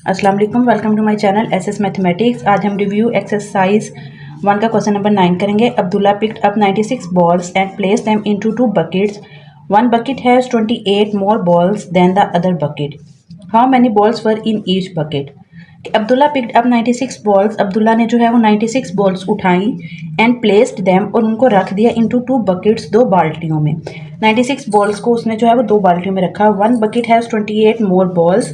अस्सलाम वालेकुम, welcome to my channel SS mathematics. आज हम रिव्यू एक्सरसाइज 1 का क्वेश्चन नंबर 9 करेंगे। Abdullah picked up 96 balls and placed them into 2 buckets. One bucket has 28 more balls than the other bucket. How many balls were in each bucket? Abdullah picked up 96 balls, Abdullah ने जो है वो 96 balls उठाई and placed them, और उनको रख दिया into 2 buckets, 2 बाल्टियों में। 96 balls को उसने जो है वो 2 बाल्टियों में रखा। One bucket has 28 more balls,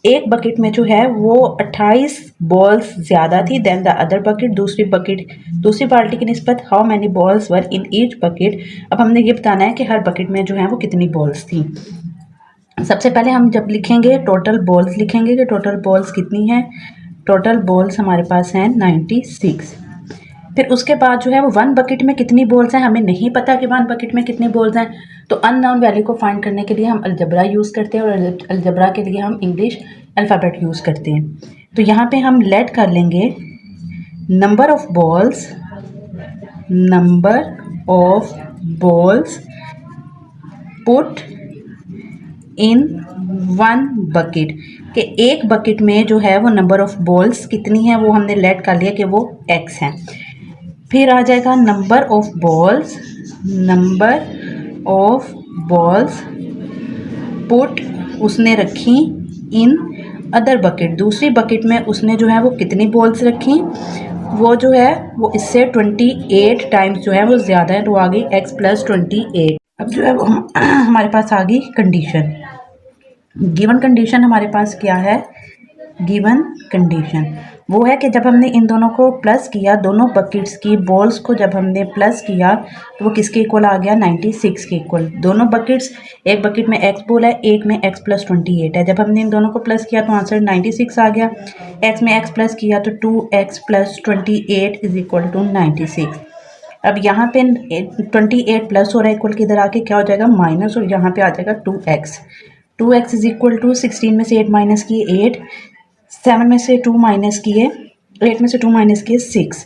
एक बकेट में जो है वो 28 बॉल्स ज़्यादा थी देन द अदर बकेट, दूसरी बाल्टी की निस्बत। How many balls were in each bucket, अब हमने ये बताना है कि हर बकेट में जो है वो कितनी बॉल्स थी। सबसे पहले हम जब लिखेंगे टोटल बॉल्स लिखेंगे कि टोटल बॉल्स कितनी हैं। टोटल बॉल्स हमारे पास हैं 96। फिर उसके बाद जो है वो वन बकेट में कितनी बॉल्स हैं, हमें नहीं पता कि वन बकेट में कितनी बॉल्स हैं, तो अननोन वैल्यू को फाइंड करने के लिए हम अलजबरा यूज़ करते हैं, और अलजबरा के लिए हम इंग्लिश अल्फ़ाबेट यूज़ करते हैं। तो यहाँ पे हम लेट कर लेंगे number of balls put in one bucket, कि एक बकेट में जो है वो नंबर ऑफ बॉल्स कितनी है वो हमने लेट कर लिया कि वो x है। फिर आ जाएगा नंबर ऑफ बॉल्स पुट, उसने रखी इन अदर बकेट, दूसरी बकेट में उसने जो है वो कितनी बॉल्स रखी, वो जो है वो इससे 28 टाइम्स जो है वो ज़्यादा है, तो आ गई x + 28। अब जो है वो हमारे पास आ गई कंडीशन। गिवन कंडीशन हमारे पास क्या है, गिवन कंडीशन वो है कि जब हमने इन दोनों को प्लस किया, दोनों बकेट्स की बॉल्स को जब हमने प्लस किया तो वो किसके इक्वल आ गया, 96 के इक्वल। दोनों बकेट्स, एक बकेट में x बॉल है, एक में x + 28 है। जब हमने इन दोनों को प्लस किया तो आंसर 96 आ गया। x में x प्लस किया तो 2x + 28 = 96। अब यहाँ पे 28 प्लस हो रहा है, इक्वल के इधर आके क्या हो जाएगा, माइनस, और यहाँ पे आ जाएगा 2x = 16 में से 8 माइनस किए 8, 7 में से 2 माइनस किए 8 में से 2 माइनस किए 6।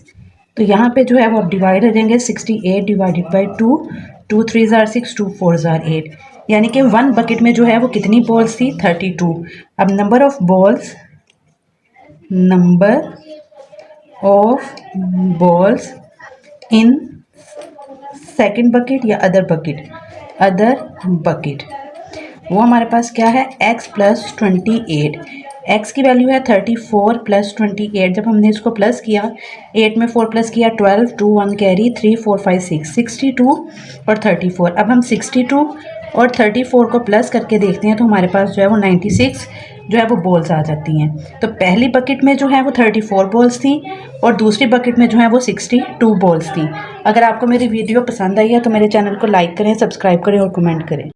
तो यहाँ पे जो है वो डिवाइड हो जाएंगे 68 डिवाइडेड बाई 2, 2 3 ज़ार 6, 2 4 ज़ार 8, यानी कि वन बकेट में जो है वो कितनी बॉल्स थी, 32। अब number of balls in second bucket या अदर बकेट, वो हमारे पास क्या है, x + 28। x की वैल्यू है 34 + 28। जब हमने इसको प्लस किया, 8 में 4 प्लस किया 12, 2 1 कैरी, 3 4 5 6, 62 और 34। अब हम 62 और 34 को प्लस करके देखते हैं तो हमारे पास जो है वो 96 जो है वो बॉल्स आ जाती हैं। तो पहली बकेट में जो है वो 34 बॉल्स थी और दूसरी बकेट में जो है वो 62 बॉल्स थी। अगर आपको मेरी वीडियो पसंद आई है तो मेरे चैनल को लाइक करें, सब्सक्राइब करें और कमेंट करें।